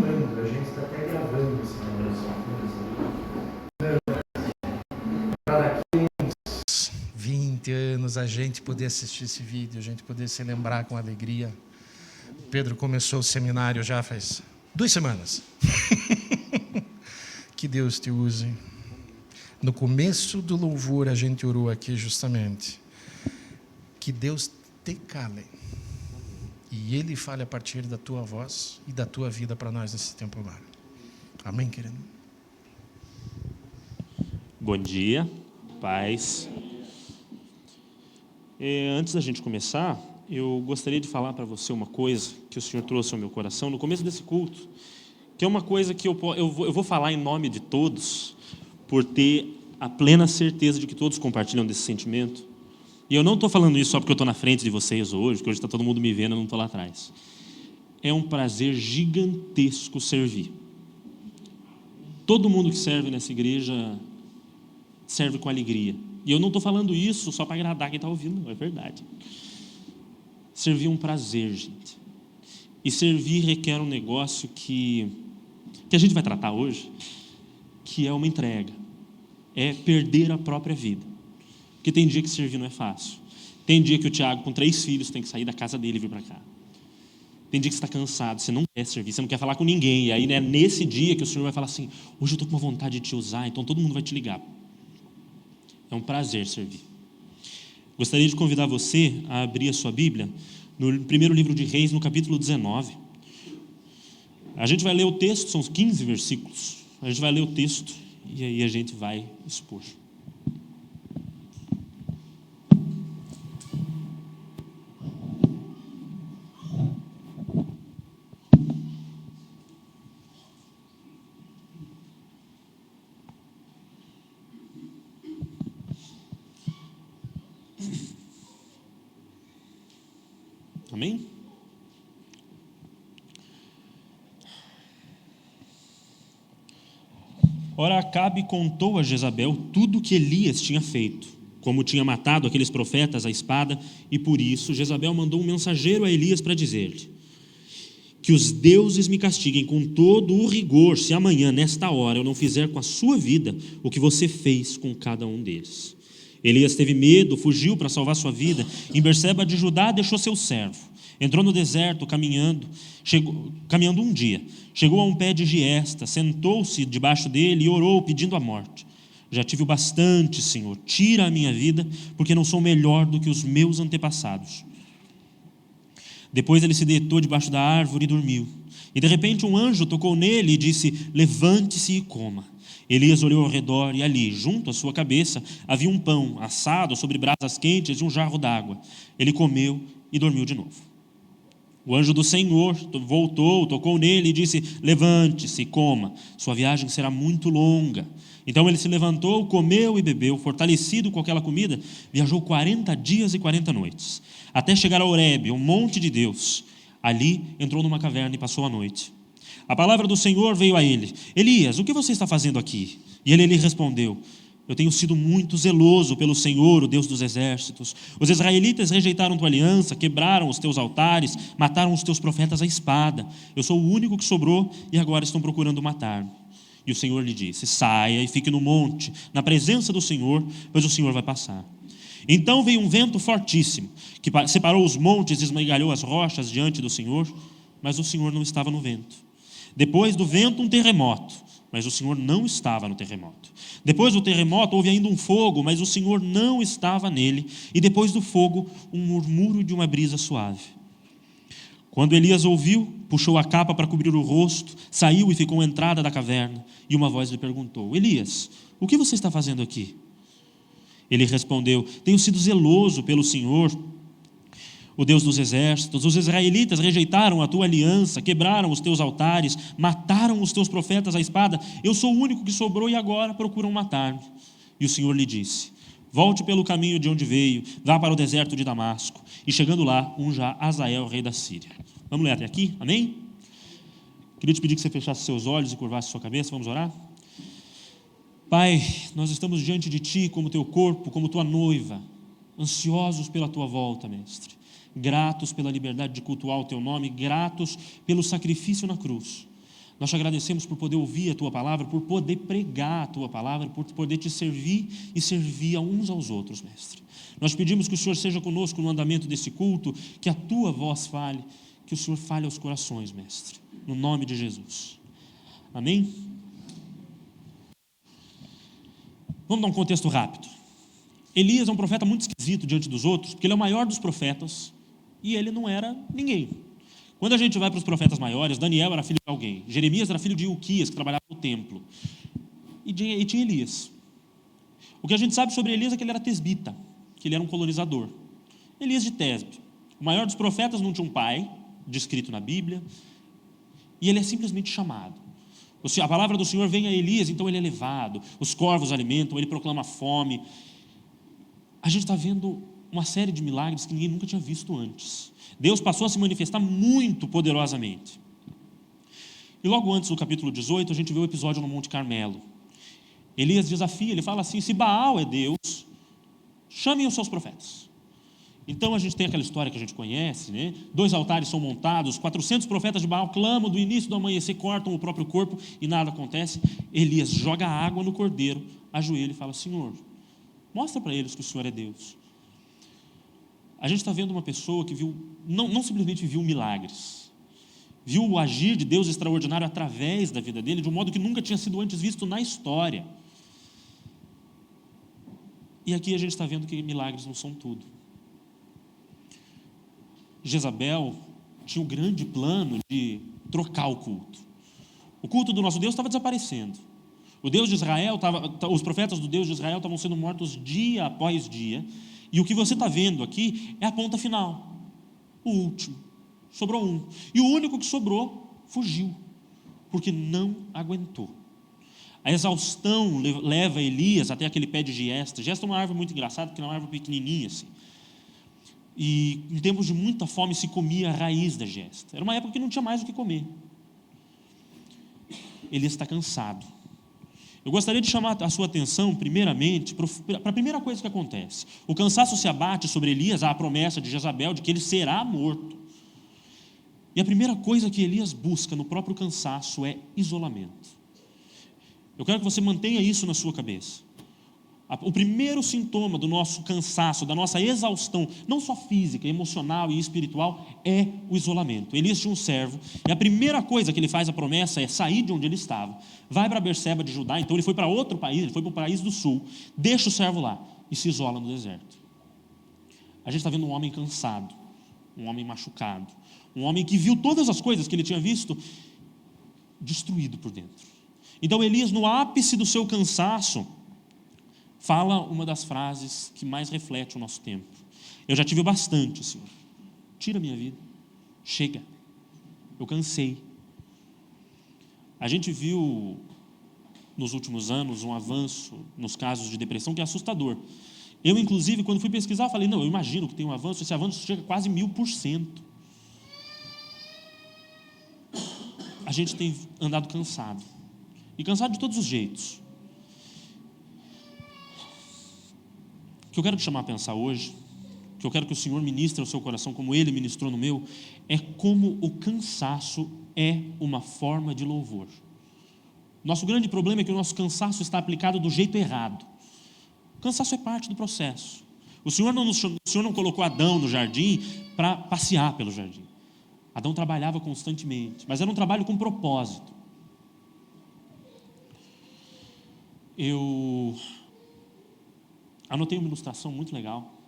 lembrando, a gente está até gravando esse negócio. Para daqui uns 20 anos a gente poder assistir esse vídeo, a gente poder se lembrar com alegria. Pedro começou o seminário já faz 2 semanas. Que Deus te use. No começo do louvor a gente orou aqui justamente. Que Deus te cale. E Ele fale a partir da tua voz e da tua vida para nós nesse tempo agora. Amém, querido? Bom dia, paz. Antes da gente começar, eu gostaria de falar para você uma coisa que o Senhor trouxe ao meu coração no começo desse culto, que é uma coisa que eu vou falar em nome de todos, por ter a plena certeza de que todos compartilham desse sentimento. E eu não estou falando isso só porque eu estou na frente de vocês hoje, que hoje está todo mundo me vendo, eu não estou lá atrás. É um prazer gigantesco servir. Todo mundo que serve nessa igreja serve com alegria. E eu não estou falando isso só para agradar quem está ouvindo, não, é verdade. Servir é um prazer, gente. E servir requer um negócio que a gente vai tratar hoje, que é uma entrega. É perder a própria vida. Porque tem dia que servir não é fácil. Tem dia que o Tiago, com 3 filhos, tem que sair da casa dele e vir para cá. Tem dia que você está cansado, você não quer servir, você não quer falar com ninguém. E aí, né, nesse dia que o Senhor vai falar assim, hoje eu estou com uma vontade de te usar, então todo mundo vai te ligar. É um prazer servir. Gostaria de convidar você a abrir a sua Bíblia no primeiro livro de Reis, no capítulo 19. A gente vai ler o texto, são 15 versículos. A gente vai ler o texto e aí a gente vai expor. Amém? Ora, Acabe contou a Jezabel tudo o que Elias tinha feito, como tinha matado aqueles profetas à espada, e por isso Jezabel mandou um mensageiro a Elias para dizer-lhe: que os deuses me castiguem com todo o rigor, se amanhã, nesta hora, eu não fizer com a sua vida o que você fez com cada um deles. Elias teve medo, fugiu para salvar sua vida. Em Berseba de Judá deixou seu servo. Entrou no deserto caminhando um dia. Chegou a um pé de giesta, sentou-se debaixo dele e orou pedindo a morte. Já tive o bastante, Senhor, tira a minha vida, porque não sou melhor do que os meus antepassados. Depois ele se deitou debaixo da árvore e dormiu. E de repente um anjo tocou nele e disse: levante-se e coma. Elias olhou ao redor e ali, junto à sua cabeça, havia um pão assado sobre brasas quentes e um jarro d'água. Ele comeu e dormiu de novo. O anjo do Senhor voltou, tocou nele e disse: levante-se e coma, sua viagem será muito longa. Então ele se levantou, comeu e bebeu, fortalecido com aquela comida, viajou 40 dias e 40 noites, até chegar a Horebe, um monte de Deus. Ali entrou numa caverna e passou a noite. A palavra do Senhor veio a ele: Elias, o que você está fazendo aqui? E ele lhe respondeu: eu tenho sido muito zeloso pelo Senhor, o Deus dos exércitos. Os israelitas rejeitaram tua aliança, quebraram os teus altares, mataram os teus profetas à espada. Eu sou o único que sobrou e agora estão procurando matar-me. E o Senhor lhe disse: saia e fique no monte, na presença do Senhor, pois o Senhor vai passar. Então veio um vento fortíssimo, que separou os montes e esmigalhou as rochas diante do Senhor, mas o Senhor não estava no vento. Depois do vento, um terremoto, mas o Senhor não estava no terremoto. Depois do terremoto, houve ainda um fogo, mas o Senhor não estava nele. E depois do fogo, um murmúrio de uma brisa suave. Quando Elias ouviu, puxou a capa para cobrir o rosto, saiu e ficou à entrada da caverna. E uma voz lhe perguntou: Elias, o que você está fazendo aqui? Ele respondeu: tenho sido zeloso pelo Senhor, o Deus dos exércitos. Os israelitas rejeitaram a tua aliança, quebraram os teus altares, mataram os teus profetas à espada. Eu sou o único que sobrou e agora procuram matar-me. E o Senhor lhe disse: volte pelo caminho de onde veio, vá para o deserto de Damasco, e chegando lá, unja Azael, rei da Síria. Vamos ler até aqui? Amém? Queria te pedir que você fechasse seus olhos e curvasse sua cabeça. Vamos orar? Pai, nós estamos diante de Ti como Teu corpo, como Tua noiva, ansiosos pela Tua volta, Mestre. Gratos pela liberdade de cultuar o Teu nome, gratos pelo sacrifício na cruz. Nós te agradecemos por poder ouvir a Tua palavra, por poder pregar a Tua palavra, por poder Te servir e servir a uns aos outros, Mestre. Nós pedimos que o Senhor seja conosco no andamento desse culto, que a Tua voz fale, que o Senhor fale aos corações, Mestre, no nome de Jesus. Amém? Vamos dar um contexto rápido. Elias é um profeta muito esquisito diante dos outros, porque ele é o maior dos profetas e ele não era ninguém. Quando a gente vai para os profetas maiores, Daniel era filho de alguém, Jeremias era filho de Ilquias, que trabalhava no templo, e tinha Elias. O que a gente sabe sobre Elias é que ele era tesbita, que ele era um colonizador. Elias de Tesbe, o maior dos profetas, não tinha um pai, descrito na Bíblia, e ele é simplesmente chamado. A palavra do Senhor vem a Elias, então ele é levado, os corvos alimentam, ele proclama fome. A gente está vendo uma série de milagres que ninguém nunca tinha visto antes. Deus passou a se manifestar muito poderosamente. E logo antes do capítulo 18, a gente vê o episódio no Monte Carmelo. Elias desafia, ele fala assim: se Baal é Deus, chamem os seus profetas. Então a gente tem aquela história que a gente conhece, né? 2 altares são montados, 400 profetas de Baal clamam do início do amanhecer, cortam o próprio corpo e nada acontece. Elias joga água no cordeiro, ajoelha e fala: Senhor, mostra para eles que o Senhor é Deus. A gente está vendo uma pessoa que viu, não simplesmente viu milagres, viu o agir de Deus extraordinário através da vida dele, de um modo que nunca tinha sido antes visto na história. E aqui a gente está vendo que milagres não são tudo. Jezabel tinha o grande plano de trocar o culto. O culto do nosso Deus estava desaparecendo. O Deus de Israel os profetas do Deus de Israel estavam sendo mortos dia após dia. E o que você está vendo aqui é a ponta final. O último. Sobrou um. E o único que sobrou fugiu, porque não aguentou. A exaustão leva Elias até aquele pé de giesta. Giesta é uma árvore muito engraçada, porque é uma árvore pequenininha assim. E em tempos de muita fome se comia a raiz da giesta. Era uma época que não tinha mais o que comer. Elias está cansado. Eu gostaria de chamar a sua atenção, primeiramente, para a primeira coisa que acontece. O cansaço se abate sobre Elias, há a promessa de Jezabel de que ele será morto. E a primeira coisa que Elias busca no próprio cansaço é isolamento. Eu quero que você mantenha isso na sua cabeça. O primeiro sintoma do nosso cansaço, da nossa exaustão, não só física, emocional e espiritual, é o isolamento. Elias tinha um servo, e a primeira coisa que ele faz a promessa é sair de onde ele estava, vai para Berseba de Judá. Então ele foi para outro país, ele foi para o país do sul, deixa o servo lá e se isola no deserto. A gente está vendo um homem cansado, um homem machucado, um homem que viu todas as coisas que ele tinha visto destruído por dentro. Então Elias, no ápice do seu cansaço, fala uma das frases que mais reflete o nosso tempo. Eu já tive bastante, Senhor. Tira a minha vida. Chega. Eu cansei. A gente viu nos últimos anos um avanço nos casos de depressão que é assustador. Eu, inclusive, quando fui pesquisar, falei, não, eu imagino que tem um avanço, esse avanço chega a quase 1000%. A gente tem andado cansado. E cansado de todos os jeitos. O que eu quero te chamar a pensar hoje, que eu quero que o Senhor ministre ao seu coração, como Ele ministrou no meu, é como o cansaço é uma forma de louvor. Nosso grande problema é que o nosso cansaço está aplicado do jeito errado. O cansaço é parte do processo. O Senhor não colocou Adão no jardim para passear pelo jardim. Adão trabalhava constantemente, mas era um trabalho com propósito. Eu anotei uma ilustração muito legal,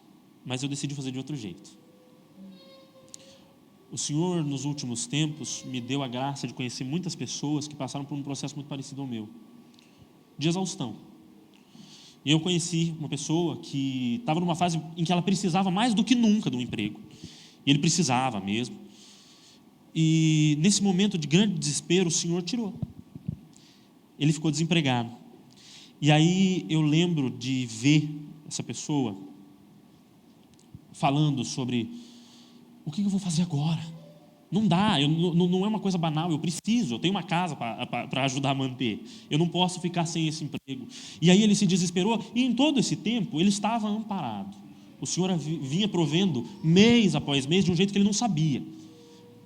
mas eu decidi fazer de outro jeito. O Senhor, nos últimos tempos, me deu a graça de conhecer muitas pessoas que passaram por um processo muito parecido ao meu, de exaustão. E eu conheci uma pessoa que estava numa fase em que ela precisava mais do que nunca de um emprego. E ele precisava mesmo. E nesse momento de grande desespero, o Senhor tirou. Ele ficou desempregado. E aí eu lembro de ver essa pessoa falando sobre o que eu vou fazer agora. Não dá, não é uma coisa banal, eu preciso, eu tenho uma casa para ajudar a manter. Eu não posso ficar sem esse emprego. E aí ele se desesperou, e em todo esse tempo ele estava amparado. O Senhor vinha provendo mês após mês de um jeito que ele não sabia.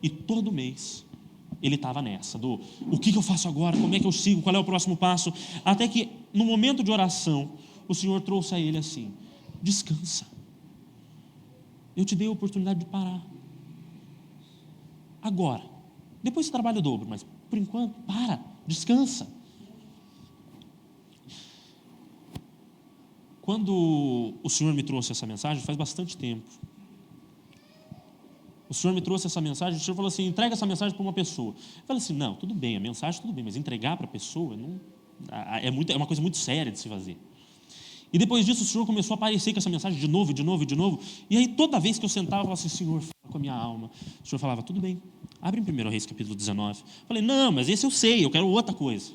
E todo mês ele estava nessa, o que eu faço agora, como é que eu sigo, qual é o próximo passo, até que no momento de oração, o Senhor trouxe a ele assim: descansa, eu te dei a oportunidade de parar, agora, depois você trabalha o dobro, mas por enquanto, descansa. Quando o Senhor me trouxe essa mensagem, faz bastante tempo, o Senhor me trouxe essa mensagem, o Senhor falou assim: entrega essa mensagem para uma pessoa. Eu falei assim: não, tudo bem, a mensagem tudo bem, mas entregar para a pessoa é uma coisa muito séria de se fazer. E depois disso o Senhor começou a aparecer com essa mensagem de novo, e aí toda vez que eu sentava, eu falava assim: Senhor, fala com a minha alma. O Senhor falava: tudo bem, abre em 1 Reis capítulo 19. Eu falei: não, mas esse eu sei, eu quero outra coisa.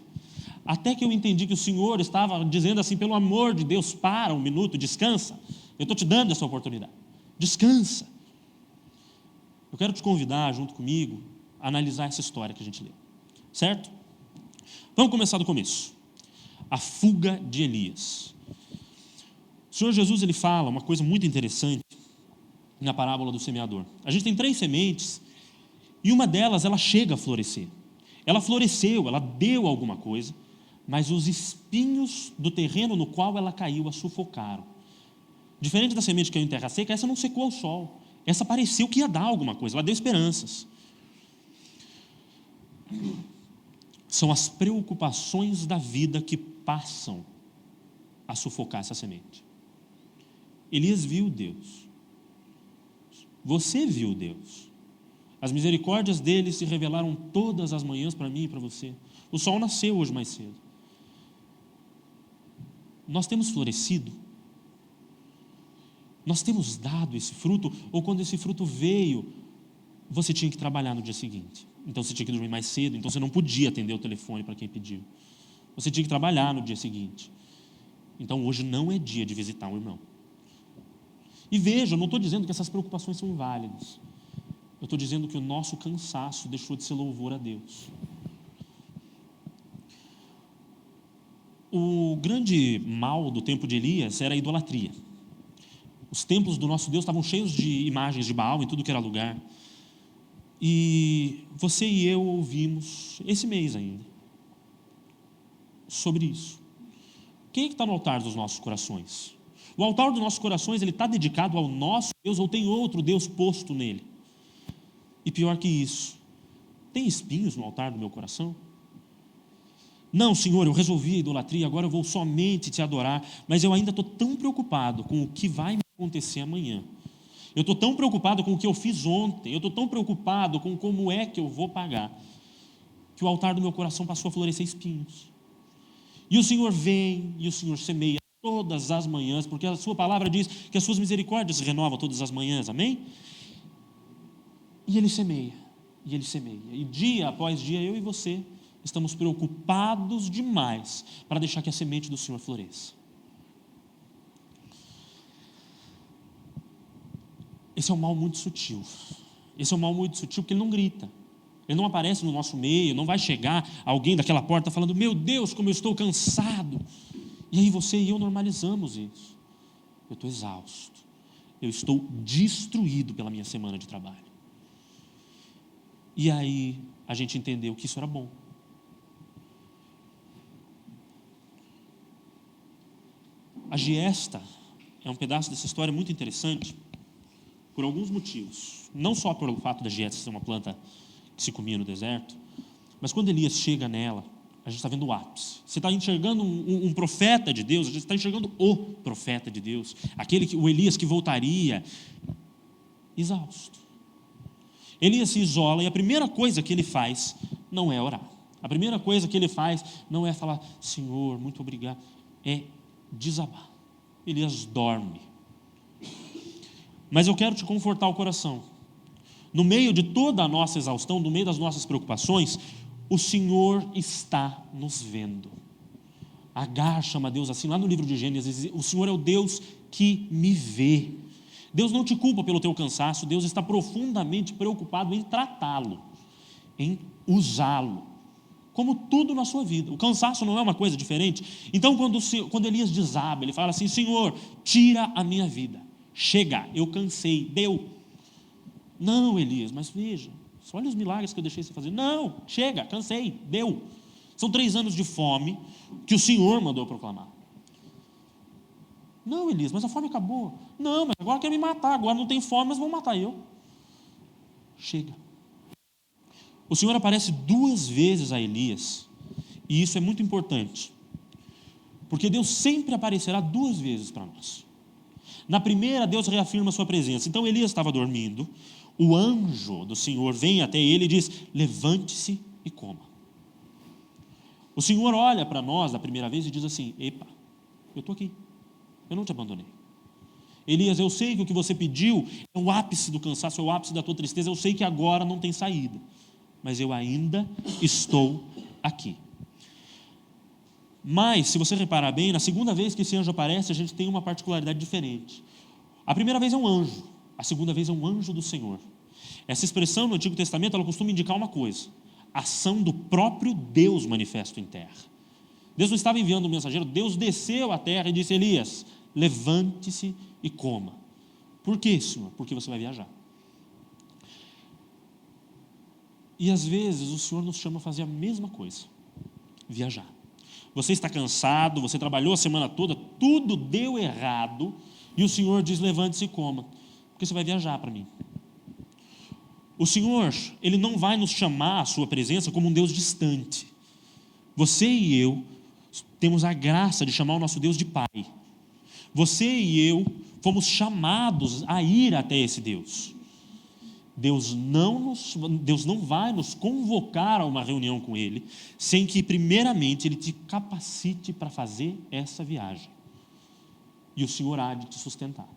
Até que eu entendi que o Senhor estava dizendo assim: pelo amor de Deus, para um minuto, descansa, eu estou te dando essa oportunidade, descansa. Eu quero te convidar, junto comigo, a analisar essa história que a gente leu, certo? Vamos começar do começo. A fuga de Elias. O Senhor Jesus, ele fala uma coisa muito interessante na parábola do semeador. A gente tem 3 sementes e uma delas, ela chega a florescer. Ela floresceu, ela deu alguma coisa, mas os espinhos do terreno no qual ela caiu a sufocaram. Diferente da semente que caiu em terra seca, essa não secou ao sol. Essa pareceu que ia dar alguma coisa, ela deu esperanças. São as preocupações da vida que passam a sufocar essa semente. Elias viu Deus. Você viu Deus. As misericórdias dele se revelaram todas as manhãs para mim e para você. O sol nasceu hoje mais cedo. Nós temos florescido. Nós temos dado esse fruto, ou quando esse fruto veio, você tinha que trabalhar no dia seguinte. Então você tinha que dormir mais cedo, então você não podia atender o telefone para quem pediu. Você tinha que trabalhar no dia seguinte. Então hoje não é dia de visitar um irmão. E veja, eu não estou dizendo que essas preocupações são inválidas. Eu estou dizendo que o nosso cansaço deixou de ser louvor a Deus. O grande mal do tempo de Elias era a idolatria. Os templos do nosso Deus estavam cheios de imagens de Baal em tudo que era lugar. E você e eu ouvimos, esse mês ainda, sobre isso. Quem é que está no altar dos nossos corações? O altar dos nossos corações, ele está dedicado ao nosso Deus ou tem outro Deus posto nele? E pior que isso, tem espinhos no altar do meu coração? Não, Senhor, eu resolvi a idolatria, agora eu vou somente te adorar, mas eu ainda estou tão preocupado com o que vai me acontecer amanhã. Eu estou tão preocupado com o que eu fiz ontem, eu estou tão preocupado com como é que eu vou pagar, que o altar do meu coração passou a florescer espinhos. E o Senhor vem e o Senhor semeia todas as manhãs, porque a sua palavra diz que as suas misericórdias se renovam todas as manhãs, amém? E Ele semeia, e Ele semeia. E dia após dia, eu e você estamos preocupados demais para deixar que a semente do Senhor floresça. Esse é um mal muito sutil. Esse é um mal muito sutil porque ele não grita. Ele não aparece no nosso meio, não vai chegar alguém daquela porta falando: meu Deus, como eu estou cansado. E aí você e eu normalizamos isso. Eu estou exausto. Eu estou destruído pela minha semana de trabalho. E aí a gente entendeu que isso era bom. A giesta é um pedaço dessa história muito interessante por alguns motivos. Não só pelo fato da giesta ser uma planta que se comia no deserto, mas quando Elias chega nela, a gente está vendo o ápice. Você está enxergando um profeta de Deus, a gente está enxergando o profeta de Deus, o Elias que voltaria exausto. Elias se isola e a primeira coisa que ele faz não é orar. A primeira coisa que ele faz não é falar: Senhor, muito obrigado. É desabar. Elias dorme. Mas eu quero te confortar o coração. No meio de toda a nossa exaustão, no meio das nossas preocupações, o Senhor está nos vendo. Agar chama Deus assim, lá no livro de Gênesis: o Senhor é o Deus que me vê. Deus não te culpa pelo teu cansaço, Deus está profundamente preocupado em tratá-lo, em usá-lo, como tudo na sua vida. O cansaço não é uma coisa diferente. Então quando Elias desaba, ele fala assim: Senhor, tira a minha vida, chega, eu cansei, deu. Não, Elias, mas veja, Olha os milagres que eu deixei você fazer. Não, chega, cansei, deu. São 3 anos de fome que o Senhor mandou proclamar. Não, Elias, mas a fome acabou. Não, mas agora quer me matar. Agora não tem fome, mas vão matar eu. Chega. O Senhor aparece 2 vezes a Elias. E isso é muito importante. Porque Deus sempre aparecerá 2 vezes para nós. Na primeira, Deus reafirma a sua presença. Então Elias estava dormindo. O anjo do Senhor vem até ele e diz: levante-se e coma. O Senhor olha para nós da primeira vez e diz assim: epa, eu estou aqui. Eu não te abandonei. Elias, eu sei que o que você pediu é o ápice do cansaço, é o ápice da tua tristeza. Eu sei que agora não tem saída. Mas eu ainda estou aqui. Mas, se você reparar bem, na segunda vez que esse anjo aparece, a gente tem uma particularidade diferente. A primeira vez é um anjo, a segunda vez é um anjo do Senhor. Essa expressão no Antigo Testamento, ela costuma indicar uma coisa: ação do próprio Deus manifesto em terra. Deus não estava enviando um mensageiro, Deus desceu à terra e disse: Elias, levante-se e coma. Por quê, Senhor? Porque você vai viajar. E às vezes o Senhor nos chama a fazer a mesma coisa: viajar. Você está cansado, você trabalhou a semana toda, tudo deu errado, e o Senhor diz: levante-se e coma, porque você vai viajar para mim. O Senhor, Ele não vai nos chamar à sua presença como um Deus distante. Você e eu temos a graça de chamar o nosso Deus de Pai. Você e eu fomos chamados a ir até esse Deus. Deus não vai nos convocar a uma reunião com Ele sem que primeiramente Ele te capacite para fazer essa viagem. E o Senhor há de te sustentar.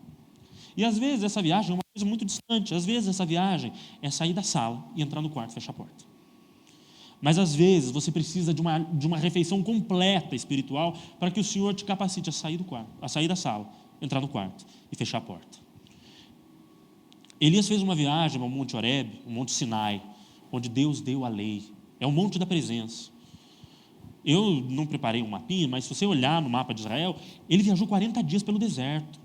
E às vezes essa viagem é uma coisa muito distante. Às vezes essa viagem é sair da sala e entrar no quarto e fechar a porta. Mas às vezes você precisa de uma refeição completa espiritual para que o Senhor te capacite a sair do quarto, a sair da sala, entrar no quarto e fechar a porta. Elias fez uma viagem ao Monte Horebe, o Monte Sinai, onde Deus deu a lei. É o monte da presença. Eu não preparei um mapinha, mas se você olhar no mapa de Israel, ele viajou 40 dias pelo deserto.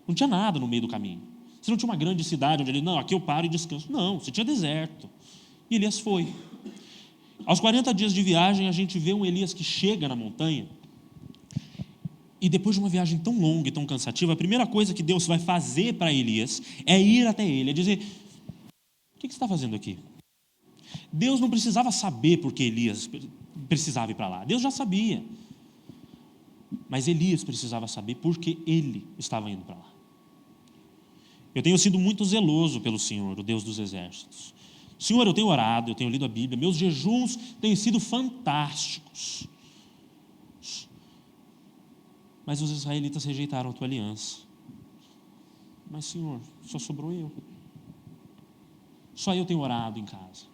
Não tinha nada no meio do caminho. Você não tinha uma grande cidade onde ele, não, aqui eu paro e descanso. Não, você tinha deserto. E Elias foi. Aos 40 dias de viagem, a gente vê um Elias que chega na montanha. E depois de uma viagem tão longa e tão cansativa, a primeira coisa que Deus vai fazer para Elias é ir até ele, é dizer: o que você está fazendo aqui? Deus não precisava saber por que Elias precisava ir para lá. Deus já sabia. Mas Elias precisava saber por que ele estava indo para lá. Eu tenho sido muito zeloso pelo Senhor, o Deus dos exércitos. Senhor, eu tenho orado, eu tenho lido a Bíblia, meus jejuns têm sido fantásticos. Mas os israelitas rejeitaram a tua aliança. Mas, Senhor, só sobrou eu. Só eu tenho orado em casa.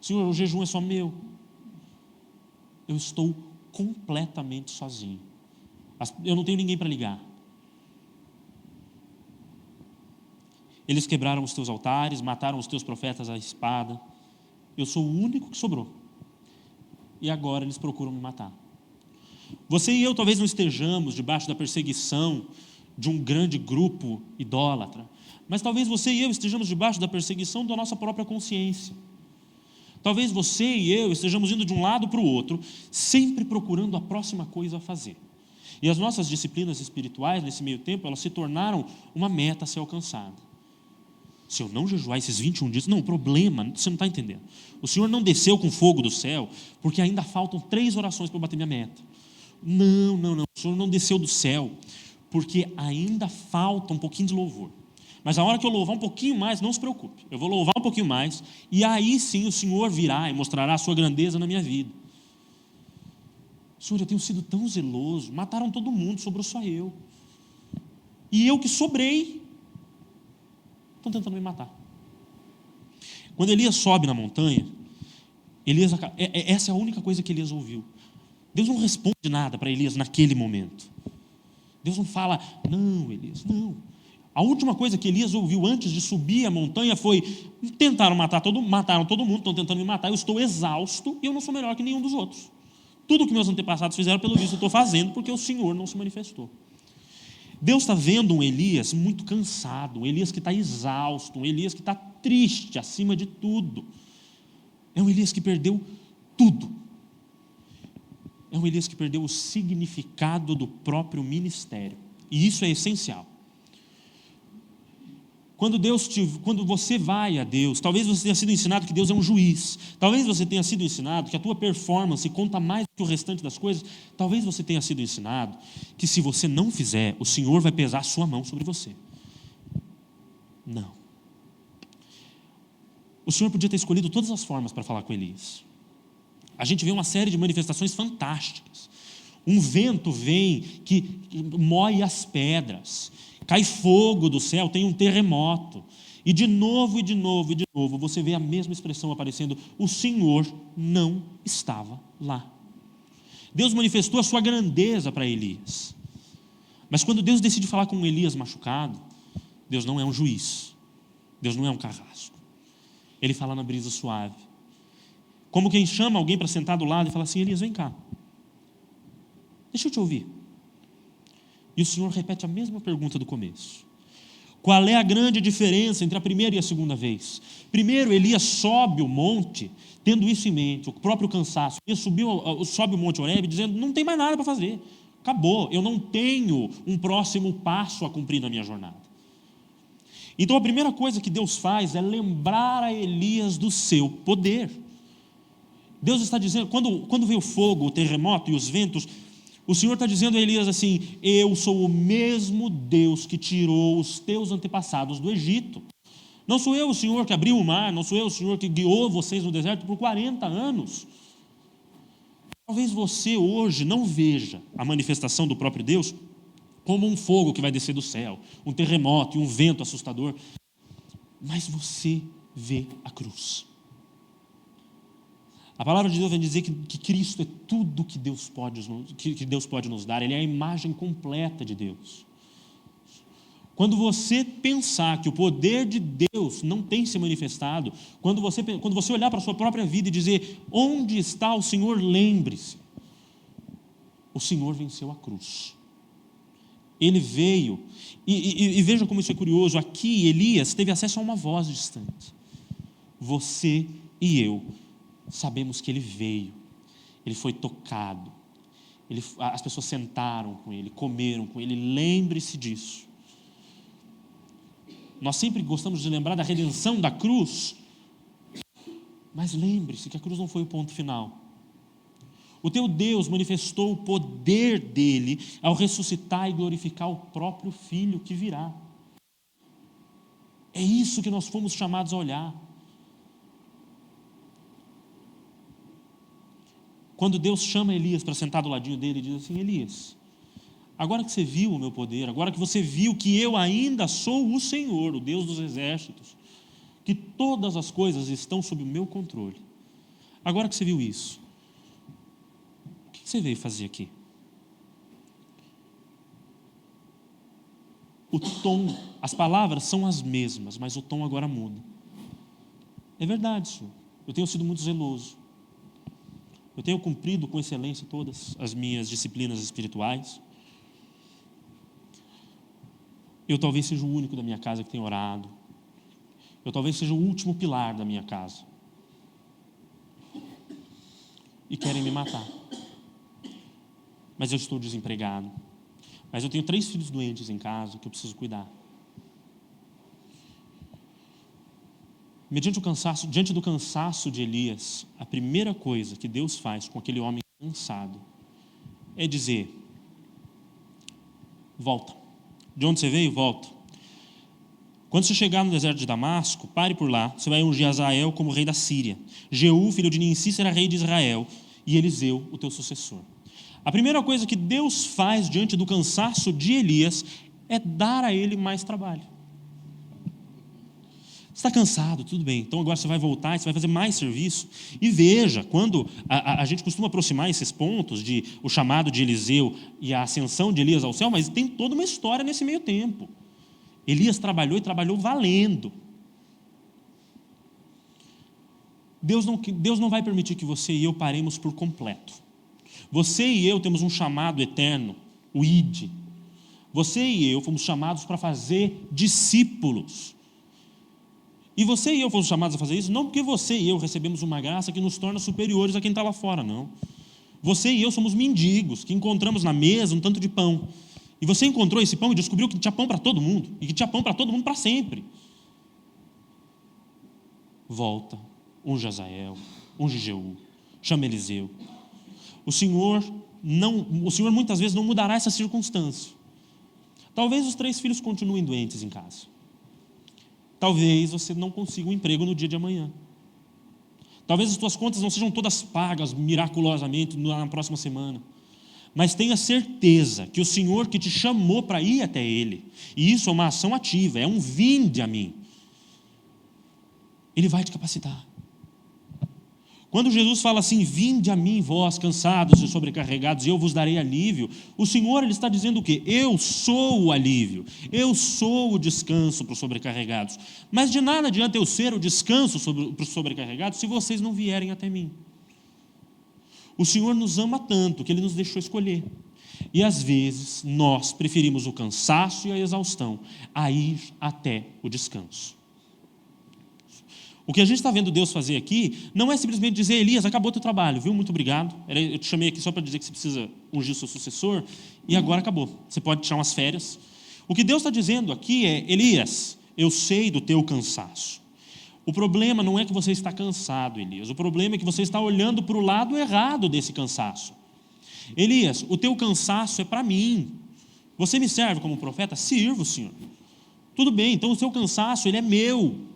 Senhor, o jejum é só meu. Eu estou completamente sozinho. Eu não tenho ninguém para ligar. Eles quebraram os teus altares, mataram os teus profetas à espada. Eu sou o único que sobrou. E agora eles procuram me matar. Você e eu talvez não estejamos debaixo da perseguição de um grande grupo idólatra, mas talvez você e eu estejamos debaixo da perseguição da nossa própria consciência. Talvez você e eu estejamos indo de um lado para o outro, sempre procurando a próxima coisa a fazer. E as nossas disciplinas espirituais, nesse meio tempo, elas se tornaram uma meta a ser alcançada. Se eu não jejuar esses 21 dias, não, o problema, você não está entendendo. O Senhor não desceu com fogo do céu, porque ainda faltam 3 orações para eu bater minha meta. Não, o Senhor não desceu do céu, porque ainda falta um pouquinho de louvor. Mas a hora que eu louvar um pouquinho mais, não se preocupe, eu vou louvar um pouquinho mais, e aí sim o Senhor virá e mostrará a sua grandeza na minha vida. Senhor, eu tenho sido tão zeloso, mataram todo mundo, sobrou só eu. E eu que sobrei, estão tentando me matar. Quando Elias sobe na montanha, essa é a única coisa que Elias ouviu. Deus não responde nada para Elias naquele momento. Deus não fala: não, Elias, não. A última coisa que Elias ouviu antes de subir a montanha foi: mataram todo mundo, estão tentando me matar, eu estou exausto e eu não sou melhor que nenhum dos outros. Tudo que meus antepassados fizeram, pelo visto, eu estou fazendo porque o Senhor não se manifestou. Deus está vendo um Elias muito cansado, um Elias que está exausto, um Elias que está triste acima de tudo. É um Elias que perdeu tudo. É um Elias que perdeu o significado do próprio ministério. E isso é essencial. Quando você vai a Deus, talvez você tenha sido ensinado que Deus é um juiz, talvez você tenha sido ensinado que a tua performance conta mais do que o restante das coisas, talvez você tenha sido ensinado que se você não fizer, o Senhor vai pesar a sua mão sobre você. Não. O Senhor podia ter escolhido todas as formas para falar com Elias. A gente vê uma série de manifestações fantásticas. Um vento vem que moe as pedras, cai fogo do céu, tem um terremoto. E de novo, e de novo, e de novo, você vê a mesma expressão aparecendo: o Senhor não estava lá. Deus manifestou a sua grandeza para Elias. Mas quando Deus decide falar com Elias machucado, Deus não é um juiz. Deus não é um carrasco. Ele fala na brisa suave. Como quem chama alguém para sentar do lado e fala assim: Elias, vem cá. Deixa eu te ouvir. E o Senhor repete a mesma pergunta do começo. Qual é a grande diferença entre a primeira e a segunda vez? Primeiro, Elias sobe o monte, tendo isso em mente, o próprio cansaço. Ele sobe o monte Horebe, dizendo: não tem mais nada para fazer. Acabou, eu não tenho um próximo passo a cumprir na minha jornada. Então a primeira coisa que Deus faz é lembrar a Elias do seu poder. Deus está dizendo, quando veio o fogo, o terremoto e os ventos, o Senhor está dizendo a Elias assim: eu sou o mesmo Deus que tirou os teus antepassados do Egito. Não sou eu o Senhor que abriu o mar, não sou eu o Senhor que guiou vocês no deserto por 40 anos. Talvez você hoje não veja a manifestação do próprio Deus como um fogo que vai descer do céu, um terremoto e um vento assustador, mas você vê a cruz. A palavra de Deus vai dizer que Cristo é tudo que Deus pode nos dar. Ele é a imagem completa de Deus. Quando você pensar que o poder de Deus não tem se manifestado, quando você olhar para a sua própria vida e dizer: onde está o Senhor? Lembre-se, o Senhor venceu a cruz. Ele veio, e veja como isso é curioso. Aqui Elias teve acesso a uma voz distante. Você e eu sabemos que ele veio, ele foi tocado, as pessoas sentaram com ele, comeram com ele. Lembre-se disso. Nós sempre gostamos de lembrar da redenção da cruz, mas lembre-se que a cruz não foi o ponto final. O teu Deus manifestou o poder dele ao ressuscitar e glorificar o próprio Filho que virá. É isso que nós fomos chamados a olhar. Quando Deus chama Elias para sentar do ladinho dele e diz assim: Elias, agora que você viu o meu poder, agora que você viu que eu ainda sou o Senhor, o Deus dos exércitos, que todas as coisas estão sob o meu controle, agora que você viu isso, o que você veio fazer aqui? O tom, as palavras são as mesmas, mas o tom agora muda. É verdade, Senhor, eu tenho sido muito zeloso. Eu tenho cumprido com excelência todas as minhas disciplinas espirituais. Eu talvez seja o único da minha casa que tem orado. Eu talvez seja o último pilar da minha casa. E querem me matar. Mas eu estou desempregado. Mas eu tenho 3 filhos doentes em casa que eu preciso cuidar. Diante do cansaço de Elias, a primeira coisa que Deus faz com aquele homem cansado é dizer: volta. De onde você veio, volta. Quando você chegar no deserto de Damasco, pare por lá. Você vai ungir Azael como rei da Síria. Jeú, filho de Ninsi, será rei de Israel. E Eliseu, o teu sucessor. A primeira coisa que Deus faz diante do cansaço de Elias é dar a ele mais trabalho. Você está cansado, tudo bem, então agora você vai voltar e você vai fazer mais serviço. E veja, quando a gente costuma aproximar esses pontos de o chamado de Eliseu e a ascensão de Elias ao céu, mas tem toda uma história nesse meio tempo. Elias trabalhou e trabalhou valendo. Deus não vai permitir que você e eu paremos por completo. Você e eu temos um chamado eterno, o ID, Você e eu fomos chamados para fazer discípulos. E você e eu fomos chamados a fazer isso não porque você e eu recebemos uma graça que nos torna superiores a quem está lá fora, não. Você e eu somos mendigos, que encontramos na mesa um tanto de pão. E você encontrou esse pão e descobriu que tinha pão para todo mundo. E que tinha pão para todo mundo para sempre. Volta, unge Azael, unge Jeú, chama Eliseu. O Senhor muitas vezes não mudará essa circunstância. Talvez os 3 filhos continuem doentes em casa. Talvez você não consiga um emprego no dia de amanhã. Talvez as tuas contas não sejam todas pagas miraculosamente na próxima semana. Mas tenha certeza que o Senhor que te chamou para ir até Ele, e isso é uma ação ativa, é um vinde a mim, Ele vai te capacitar. Quando Jesus fala assim, vinde a mim vós cansados e sobrecarregados, e eu vos darei alívio, o Senhor ele está dizendo o quê? Eu sou o alívio, eu sou o descanso para os sobrecarregados. Mas de nada adianta eu ser o descanso para os sobrecarregados se vocês não vierem até mim. O Senhor nos ama tanto que Ele nos deixou escolher. E às vezes nós preferimos o cansaço e a exaustão a ir até o descanso. O que a gente está vendo Deus fazer aqui não é simplesmente dizer, Elias, acabou o teu trabalho, viu? Muito obrigado. Eu te chamei aqui só para dizer que você precisa ungir o seu sucessor e agora acabou. Você pode tirar umas férias. O que Deus está dizendo aqui é, Elias, eu sei do teu cansaço. O problema não é que você está cansado, Elias. O problema é que você está olhando para o lado errado desse cansaço. Elias, o teu cansaço é para mim. Você me serve como profeta? Sirvo, Senhor. Tudo bem, então o seu cansaço ele é meu.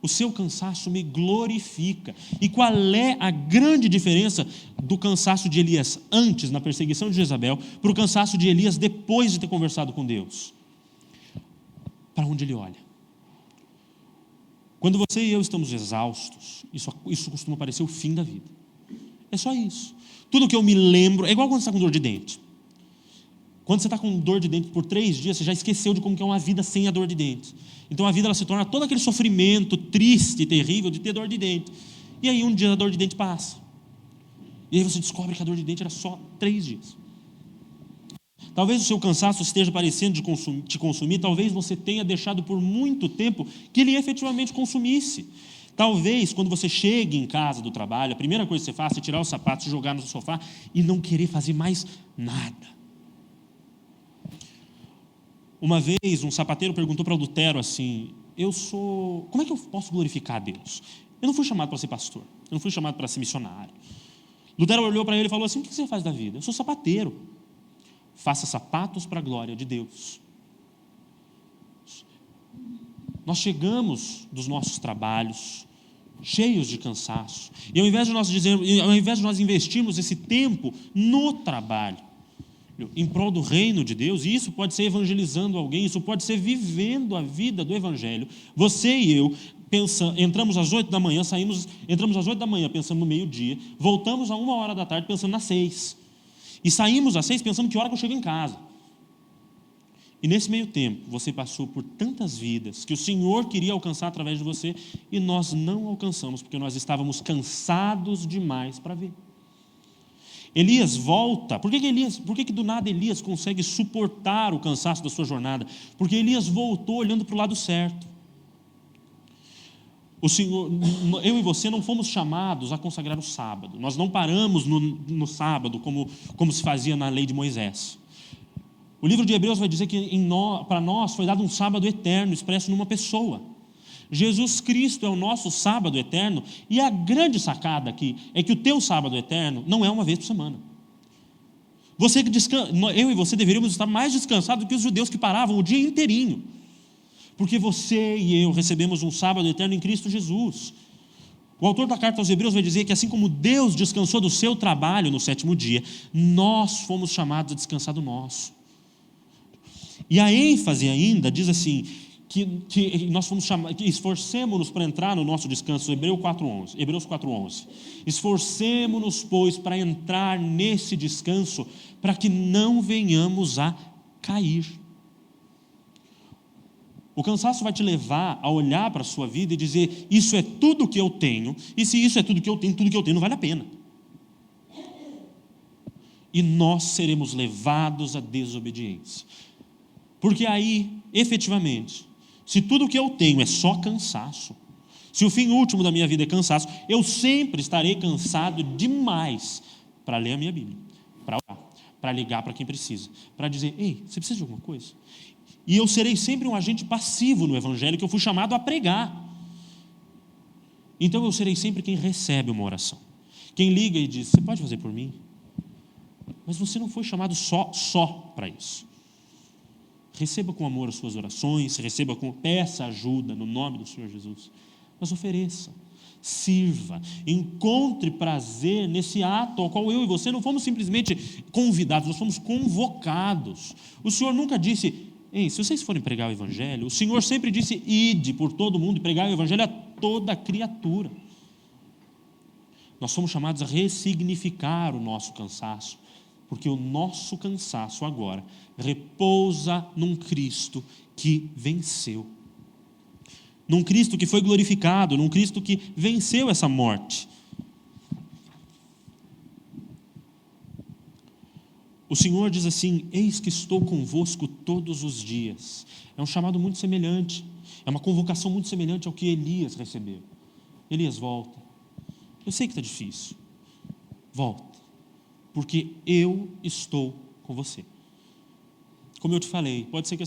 O seu cansaço me glorifica. E qual é a grande diferença do cansaço de Elias antes, na perseguição de Jezabel, para o cansaço de Elias depois de ter conversado com Deus? Para onde ele olha. Quando você e eu estamos exaustos, isso costuma parecer o fim da vida. É só isso. Tudo que eu me lembro, é igual quando você está com dor de dente. Quando você está com dor de dente por 3 dias, você já esqueceu de como que é uma vida sem a dor de dente. Então a vida ela se torna todo aquele sofrimento triste e terrível de ter dor de dente. E aí um dia a dor de dente passa. E aí você descobre que a dor de dente era só 3 dias. Talvez o seu cansaço esteja parecendo te consumir, talvez você tenha deixado por muito tempo que ele efetivamente consumisse. Talvez quando você chegue em casa do trabalho, a primeira coisa que você faça é tirar os sapatos, jogar no sofá e não querer fazer mais nada. Uma vez um sapateiro perguntou para Lutero assim, como é que eu posso glorificar a Deus? Eu não fui chamado para ser pastor, eu não fui chamado para ser missionário. Lutero olhou para ele e falou assim, o que você faz da vida? Eu sou sapateiro. Faça sapatos para a glória de Deus. Nós chegamos dos nossos trabalhos cheios de cansaço, e ao invés de nós investirmos esse tempo no trabalho, em prol do reino de Deus, e isso pode ser evangelizando alguém, isso pode ser vivendo a vida do evangelho. Você e eu entramos às 8 da manhã, entramos às 8 da manhã pensando no meio-dia, voltamos a 1h da tarde pensando nas 6, e saímos às 6 pensando que hora que eu chego em casa. E nesse meio tempo, você passou por tantas vidas que o Senhor queria alcançar através de você, e nós não alcançamos, porque nós estávamos cansados demais para ver. Elias volta. Por que do nada Elias consegue suportar o cansaço da sua jornada? Porque Elias voltou olhando para o lado certo. O Senhor, eu e você não fomos chamados a consagrar o sábado. Nós não paramos no sábado como se fazia na lei de Moisés. O livro de Hebreus vai dizer que para nós foi dado um sábado eterno, expresso numa pessoa. Jesus Cristo é o nosso sábado eterno, e a grande sacada aqui é que o teu sábado eterno não é uma vez por semana. Eu e você deveríamos estar mais descansados do que os judeus que paravam o dia inteirinho, porque você e eu recebemos um sábado eterno em Cristo Jesus. O autor da carta aos Hebreus vai dizer que assim como Deus descansou do seu trabalho no 7º dia, nós fomos chamados a descansar do nosso. E a ênfase ainda diz assim, que nós fomos chamados, que esforcemos-nos para entrar no nosso descanso, Hebreus 4:11. Esforcemos-nos, pois, para entrar nesse descanso, para que não venhamos a cair. O cansaço vai te levar a olhar para a sua vida e dizer, isso é tudo que eu tenho, e se isso é tudo que eu tenho não vale a pena. E nós seremos levados à desobediência. Porque aí, efetivamente, se tudo que eu tenho é só cansaço, se o fim último da minha vida é cansaço, eu sempre estarei cansado demais para ler a minha Bíblia, para orar, para ligar para quem precisa, para dizer, ei, você precisa de alguma coisa? E eu serei sempre um agente passivo no Evangelho que eu fui chamado a pregar. Então eu serei sempre quem recebe uma oração. Quem liga e diz, você pode fazer por mim? Mas você não foi chamado só para isso. Receba com amor as suas orações, peça ajuda no nome do Senhor Jesus. Mas ofereça, sirva, encontre prazer nesse ato ao qual eu e você não fomos simplesmente convidados, nós fomos convocados. O Senhor nunca disse, ei, se vocês forem pregar o Evangelho, o Senhor sempre disse, ide por todo mundo e pregar o Evangelho a toda criatura. Nós somos chamados a ressignificar o nosso cansaço, porque o nosso cansaço agora repousa num Cristo que venceu. Num Cristo que foi glorificado, num Cristo que venceu essa morte. O Senhor diz assim, eis que estou convosco todos os dias. É um chamado muito semelhante, é uma convocação muito semelhante ao que Elias recebeu. Elias, volta. Eu sei que está difícil. Volta. Porque eu estou com você. Como eu te falei, pode ser que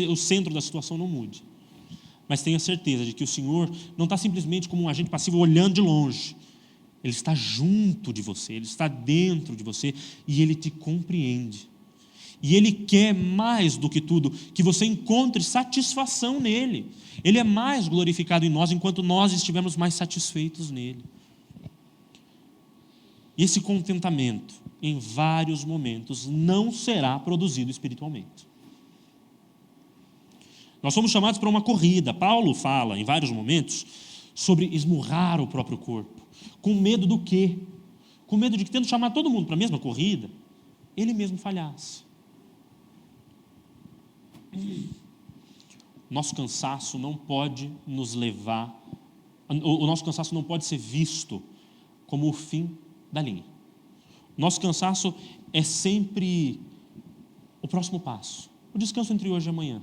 o centro da situação não mude. Mas tenha certeza de que o Senhor não está simplesmente como um agente passivo olhando de longe. Ele está junto de você, Ele está dentro de você e Ele te compreende. E Ele quer mais do que tudo, que você encontre satisfação nele. Ele é mais glorificado em nós enquanto nós estivermos mais satisfeitos nele. E esse contentamento, em vários momentos, não será produzido espiritualmente. Nós somos chamados para uma corrida. Paulo fala, em vários momentos, sobre esmurrar o próprio corpo. Com medo do quê? Com medo de que, tendo chamado todo mundo para a mesma corrida, ele mesmo falhasse. Nosso cansaço não pode nos levar, o nosso cansaço não pode ser visto como o fim da linha. Nosso cansaço é sempre o próximo passo, o descanso entre hoje e amanhã.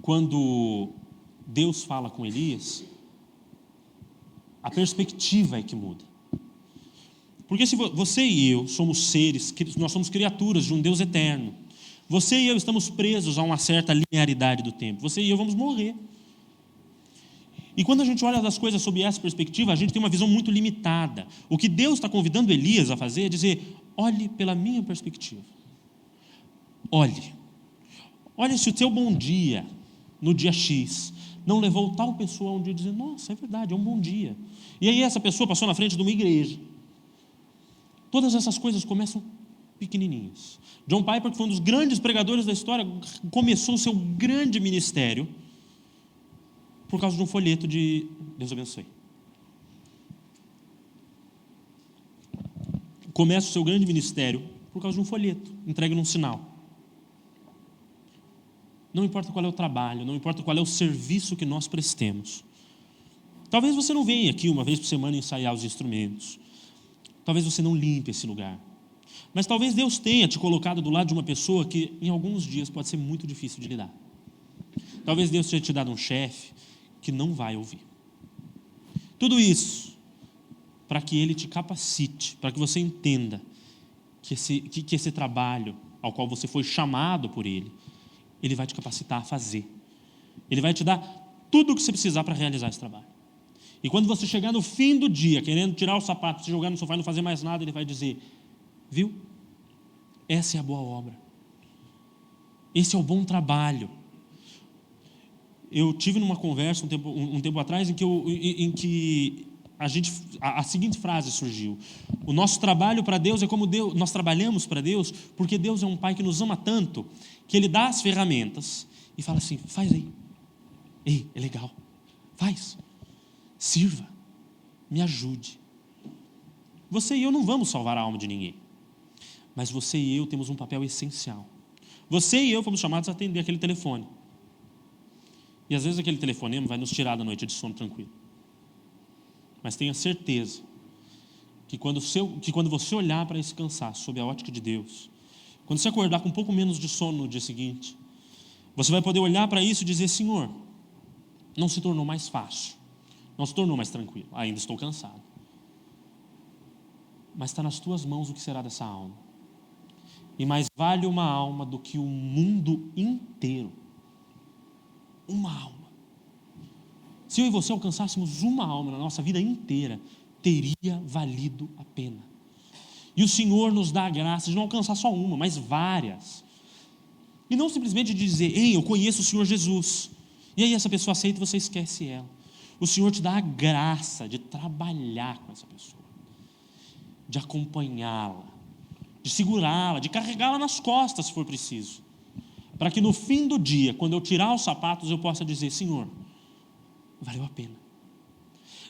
Quando Deus fala com Elias, a perspectiva é que muda. Porque se você e eu somos seres, nós somos criaturas de um Deus eterno. Você e eu estamos presos a uma certa linearidade do tempo. Você e eu vamos morrer. E quando a gente olha as coisas sob essa perspectiva, a gente tem uma visão muito limitada. O que Deus está convidando Elias a fazer é dizer, olhe pela minha perspectiva. Olhe se o teu bom dia, no dia X, não levou tal pessoa a um dia dizer, nossa, é verdade, é um bom dia. E aí essa pessoa passou na frente de uma igreja. Todas essas coisas começam pequenininhas. John Piper, que foi um dos grandes pregadores da história, começou o seu grande ministério por causa de um folheto de Deus abençoe. Começa o seu grande ministério por causa de um folheto entregue num sinal. Não importa qual é o trabalho, não importa qual é o serviço que nós prestemos. Talvez você não venha aqui uma vez por semana ensaiar os instrumentos. Talvez você não limpe esse lugar. Mas talvez Deus tenha te colocado do lado de uma pessoa que em alguns dias pode ser muito difícil de lidar. Talvez Deus tenha te dado um chefe que não vai ouvir. Tudo isso para que Ele te capacite, para que você entenda que esse trabalho ao qual você foi chamado por Ele vai te capacitar a fazer. Ele vai te dar tudo o que você precisar para realizar esse trabalho. E quando você chegar no fim do dia, querendo tirar o sapato, se jogar no sofá e não fazer mais nada, Ele vai dizer, viu? Essa é a boa obra. Esse é o bom trabalho. Eu tive numa conversa um tempo atrás em que a seguinte frase surgiu: o nosso trabalho para Deus é como Deus, nós trabalhamos para Deus porque Deus é um Pai que nos ama tanto que Ele dá as ferramentas e fala assim, faz aí, ei, é legal, faz, sirva, me ajude. Você e eu não vamos salvar a alma de ninguém, mas você e eu temos um papel essencial. Você e eu fomos chamados a atender aquele telefone. E às vezes aquele telefonema vai nos tirar da noite de sono tranquilo. Mas tenha certeza que quando você olhar para esse cansaço sob a ótica de Deus, quando você acordar com um pouco menos de sono no dia seguinte, você vai poder olhar para isso e dizer: Senhor, não se tornou mais fácil, não se tornou mais tranquilo, ainda estou cansado, mas está nas tuas mãos o que será dessa alma. E mais vale uma alma do que o mundo inteiro. Uma alma. Se eu e você alcançássemos uma alma na nossa vida inteira, teria valido a pena. E o Senhor nos dá a graça de não alcançar só uma, mas várias. E não simplesmente de dizer: ei, eu conheço o Senhor Jesus. E aí essa pessoa aceita e você esquece ela. O Senhor te dá a graça de trabalhar com essa pessoa, de acompanhá-la, de segurá-la, de carregá-la nas costas, se for preciso, para que no fim do dia, quando eu tirar os sapatos, eu possa dizer: Senhor, valeu a pena.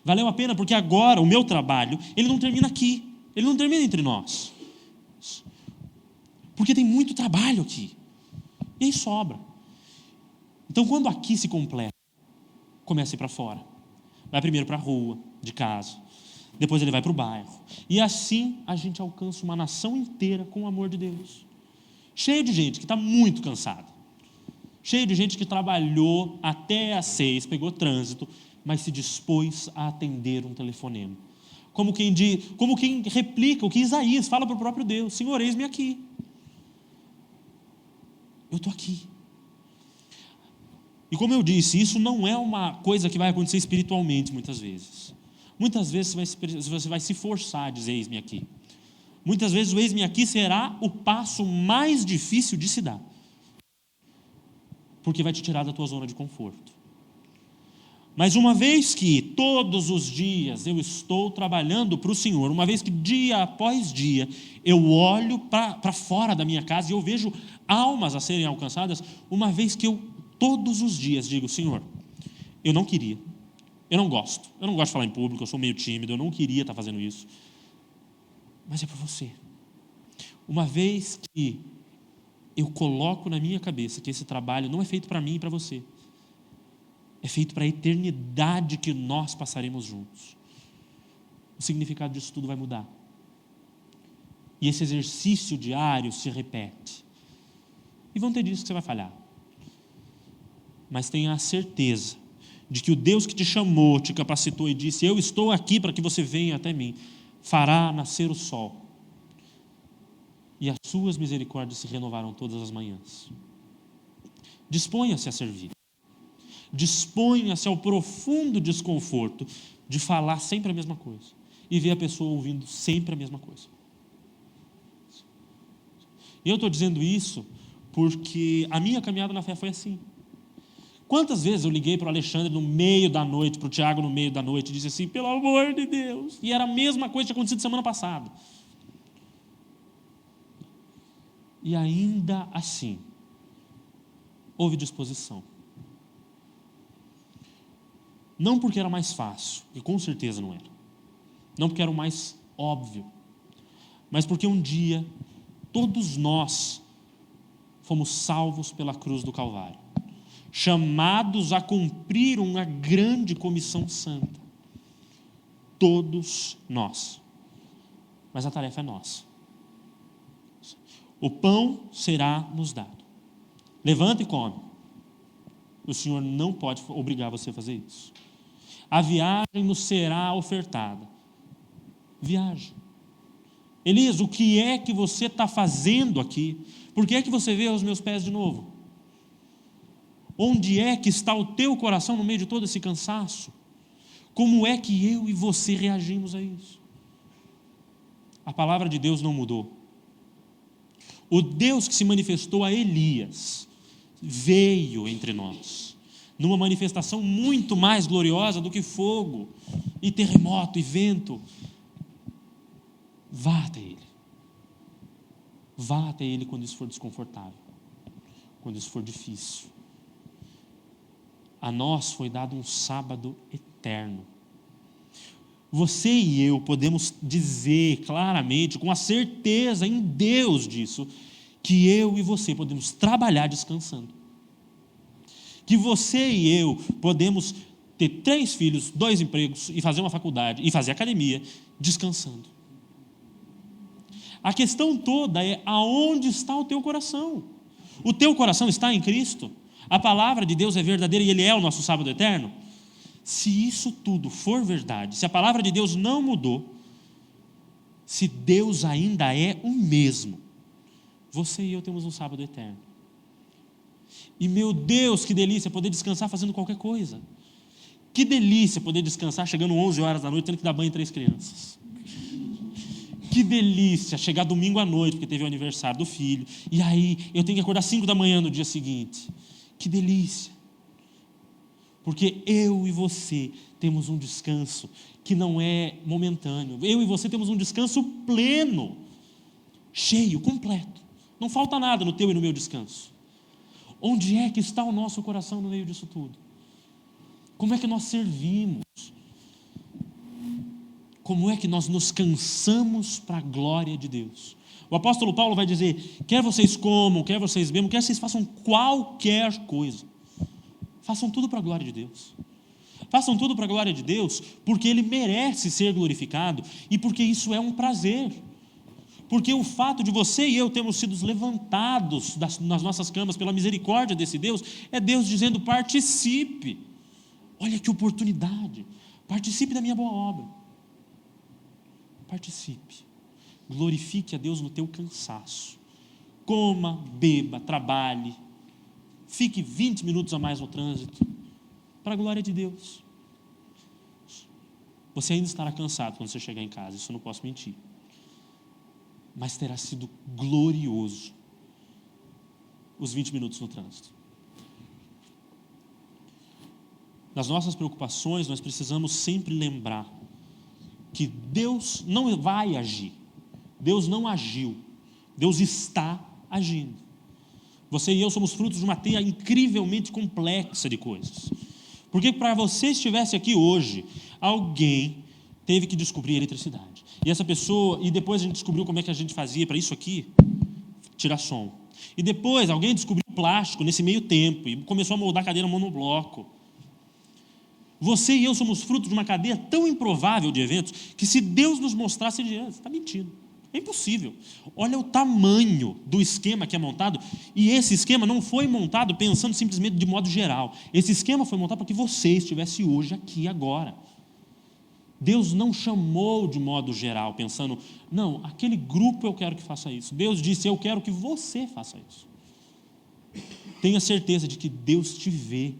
Valeu a pena, porque agora o meu trabalho, ele não termina aqui, ele não termina entre nós, porque tem muito trabalho aqui, e aí sobra. Então, quando aqui se completa, começa a ir para fora. Vai primeiro para a rua de casa, depois ele vai para o bairro, e assim a gente alcança uma nação inteira com o amor de Deus, cheio de gente que está muito cansada, cheio de gente que trabalhou até às 6, pegou trânsito, mas se dispôs a atender um telefonema, como quem replica o que Isaías fala para o próprio Deus: Senhor, eis-me aqui, eu estou aqui. E como eu disse, isso não é uma coisa que vai acontecer espiritualmente muitas vezes. Muitas vezes você vai se forçar a dizer: eis-me aqui. Muitas vezes o eis-me aqui será o passo mais difícil de se dar, porque vai te tirar da tua zona de conforto. Mas uma vez que todos os dias eu estou trabalhando para o Senhor, uma vez que dia após dia eu olho para fora da minha casa e eu vejo almas a serem alcançadas, uma vez que eu todos os dias digo: Senhor, eu não queria, eu não gosto de falar em público, eu sou meio tímido, eu não queria estar fazendo isso, mas é por você. Uma vez que eu coloco na minha cabeça que esse trabalho não é feito para mim e para você, é feito para a eternidade que nós passaremos juntos, o significado disso tudo vai mudar. E esse exercício diário se repete. E vão ter dias que você vai falhar, mas tenha a certeza de que o Deus que te chamou, te capacitou e disse: eu estou aqui para que você venha até mim, fará nascer o sol, e as suas misericórdias se renovarão todas as manhãs. Disponha-se a servir, disponha-se ao profundo desconforto de falar sempre a mesma coisa e ver a pessoa ouvindo sempre a mesma coisa. E eu estou dizendo isso porque a minha caminhada na fé foi assim. Quantas vezes eu liguei para o Alexandre no meio da noite, para o Tiago no meio da noite, e disse assim: pelo amor de Deus, e era a mesma coisa que tinha acontecido semana passada. E ainda assim, houve disposição. Não porque era mais fácil, e com certeza não era. Não porque era o mais óbvio, mas porque um dia todos nós fomos salvos pela cruz do Calvário, chamados a cumprir uma grande comissão santa. Todos nós. Mas a tarefa é nossa. O pão será nos dado. Levanta e come. O Senhor não pode obrigar você a fazer isso. A viagem nos será ofertada. Viaje. Elias, o que é que você está fazendo aqui? Por que é que você vê os meus pés de novo? Onde é que está o teu coração no meio de todo esse cansaço? Como é que eu e você reagimos a isso? A palavra de Deus não mudou. O Deus que se manifestou a Elias veio entre nós, numa manifestação muito mais gloriosa do que fogo, e terremoto, e vento. Vá até Ele. Vá até Ele quando isso for desconfortável, quando isso for difícil. A nós foi dado um sábado eterno. Você e eu podemos dizer claramente, com a certeza em Deus disso, que eu e você podemos trabalhar descansando. Que você e eu podemos ter 3 filhos, 2 empregos, e fazer uma faculdade, e fazer academia, descansando. A questão toda é aonde está o teu coração. O teu coração está em Cristo? A palavra de Deus é verdadeira e Ele é o nosso sábado eterno? Se isso tudo for verdade, se a palavra de Deus não mudou, se Deus ainda é o mesmo, você e eu temos um sábado eterno. E meu Deus, que delícia poder descansar fazendo qualquer coisa. Que delícia poder descansar chegando 11 horas da noite, tendo que dar banho em 3 crianças. Que delícia chegar domingo à noite, porque teve o aniversário do filho, e aí eu tenho que acordar 5 da manhã no dia seguinte. Que delícia. Porque eu e você temos um descanso que não é momentâneo. Eu e você temos um descanso pleno, cheio, completo. Não falta nada no teu e no meu descanso. Onde é que está o nosso coração no meio disso tudo? Como é que nós servimos? Como é que nós nos cansamos para a glória de Deus? O apóstolo Paulo vai dizer, quer vocês comam, quer vocês bebam, quer vocês façam qualquer coisa, façam tudo para a glória de Deus. Façam tudo para a glória de Deus, porque Ele merece ser glorificado e porque isso é um prazer. Porque o fato de você e eu termos sido levantados nas nossas camas pela misericórdia desse Deus, é Deus dizendo, participe. Olha que oportunidade. Participe da minha boa obra. Participe. Glorifique a Deus no teu cansaço. Coma, beba, trabalhe. Fique 20 minutos a mais no trânsito. Para a glória de Deus. Você ainda estará cansado quando você chegar em casa, isso eu não posso mentir. Mas terá sido glorioso os 20 minutos no trânsito. Nas nossas preocupações, nós precisamos sempre lembrar que Deus não vai agir. Deus não agiu. Deus está agindo. Você e eu somos frutos de uma teia incrivelmente complexa de coisas. Porque para você estivesse aqui hoje, alguém teve que descobrir a eletricidade. E essa pessoa, e depois a gente descobriu como é que a gente fazia para isso aqui, tirar som. E depois alguém descobriu plástico nesse meio tempo e começou a moldar a cadeira monobloco. Você e eu somos fruto de uma cadeia tão improvável de eventos que se Deus nos mostrasse, ele diria, você está mentindo. É impossível. Olha o tamanho do esquema que é montado, e esse esquema não foi montado pensando simplesmente de modo geral. Esse esquema foi montado para que você estivesse hoje aqui agora. Deus não chamou de modo geral, pensando, não, aquele grupo eu quero que faça isso. Deus disse, eu quero que você faça isso. Tenha certeza de que Deus te vê.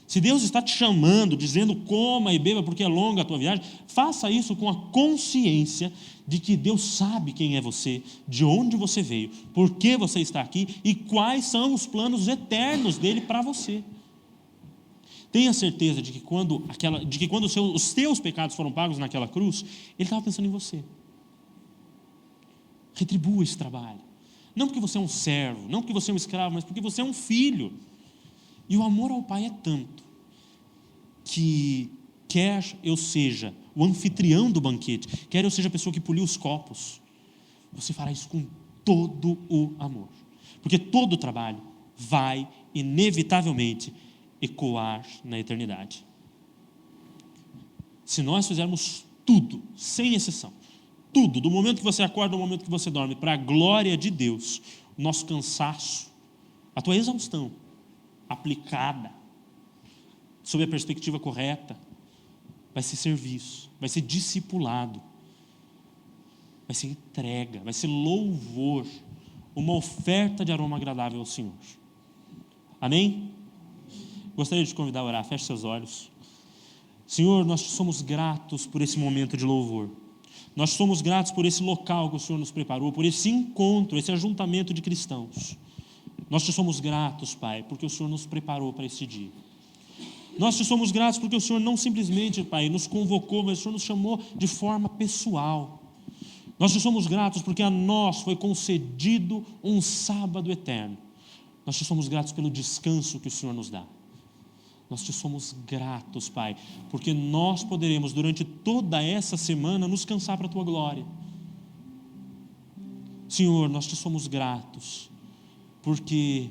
Se Deus está te chamando, dizendo coma e beba porque é longa a tua viagem, faça isso com a consciência de que Deus sabe quem é você, de onde você veio, por que você está aqui e quais são os planos eternos dele para você. Tenha certeza de que quando os teus pecados foram pagos naquela cruz, Ele estava pensando em você. Retribua esse trabalho. Não porque você é um servo, não porque você é um escravo, mas porque você é um filho. E o amor ao Pai é tanto que quer eu seja o anfitrião do banquete, quer eu seja a pessoa que poliu os copos, você fará isso com todo o amor. Porque todo o trabalho vai inevitavelmente ecoar na eternidade. Se nós fizermos tudo, sem exceção, tudo, do momento que você acorda ao momento que você dorme, para a glória de Deus, o nosso cansaço, a tua exaustão, aplicada, sob a perspectiva correta, vai ser serviço, vai ser discipulado, vai ser entrega, vai ser louvor, uma oferta de aroma agradável ao Senhor. Amém? Gostaria de te convidar a orar, feche seus olhos. Senhor, nós te somos gratos por esse momento de louvor. Nós somos gratos por esse local que o Senhor nos preparou, por esse encontro, esse ajuntamento de cristãos. Nós te somos gratos, Pai, porque o Senhor nos preparou para esse dia. Nós te somos gratos porque o Senhor não simplesmente, Pai, nos convocou, mas o Senhor nos chamou de forma pessoal. Nós te somos gratos porque a nós foi concedido um sábado eterno. Nós te somos gratos pelo descanso que o Senhor nos dá. Nós te somos gratos, Pai, porque nós poderemos, durante toda essa semana, nos cansar para a Tua glória. Senhor, nós te somos gratos, porque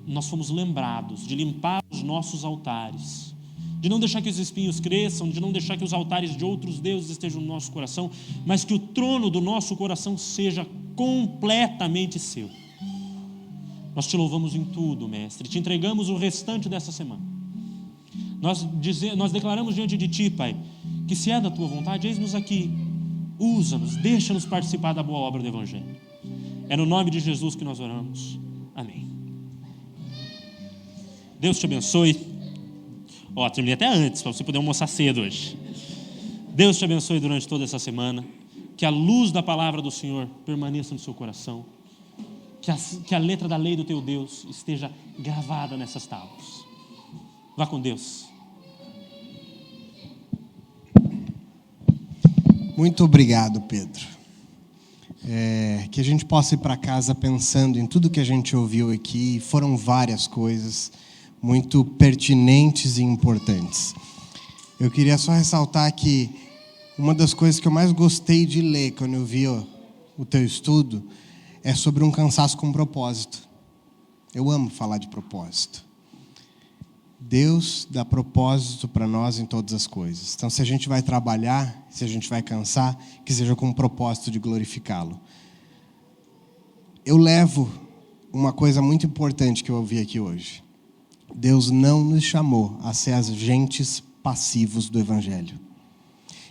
nós fomos lembrados de limpar os nossos altares, de não deixar que os espinhos cresçam, de não deixar que os altares de outros deuses estejam no nosso coração, mas que o trono do nosso coração seja completamente seu. Nós te louvamos em tudo, Mestre, te entregamos o restante dessa semana. Nós declaramos diante de Ti, Pai, que se é da Tua vontade, eis-nos aqui, usa-nos, deixa-nos participar da boa obra do Evangelho. É no nome de Jesus que nós oramos. Amém. Deus te abençoe. Terminei até antes, para você poder almoçar cedo hoje. Deus te abençoe durante toda essa semana. Que a luz da palavra do Senhor permaneça no seu coração. Que a letra da lei do teu Deus esteja gravada nessas tábuas. Vá com Deus. Muito obrigado, Pedro. Que a gente possa ir para casa pensando em tudo que a gente ouviu aqui. Foram várias coisas muito pertinentes e importantes. Eu queria só ressaltar que uma das coisas que eu mais gostei de ler quando eu vi o teu estudo é sobre um cansaço com propósito. Eu amo falar de propósito. Deus dá propósito para nós em todas as coisas. Então, se a gente vai trabalhar, se a gente vai cansar, que seja com o propósito de glorificá-lo. Eu levo uma coisa muito importante que eu ouvi aqui hoje. Deus não nos chamou a ser agentes passivos do Evangelho.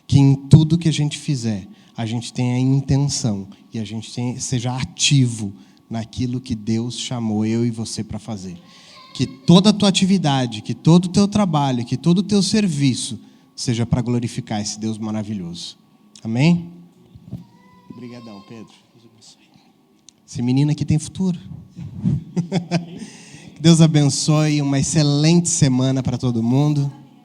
Que em tudo que a gente fizer, a gente tenha a intenção e a gente seja ativo naquilo que Deus chamou eu e você para fazer. Que toda a tua atividade, que todo o teu trabalho, que todo o teu serviço seja para glorificar esse Deus maravilhoso. Amém? Obrigadão, Pedro. Esse menino aqui tem futuro. Que Deus abençoe, uma excelente semana para todo mundo.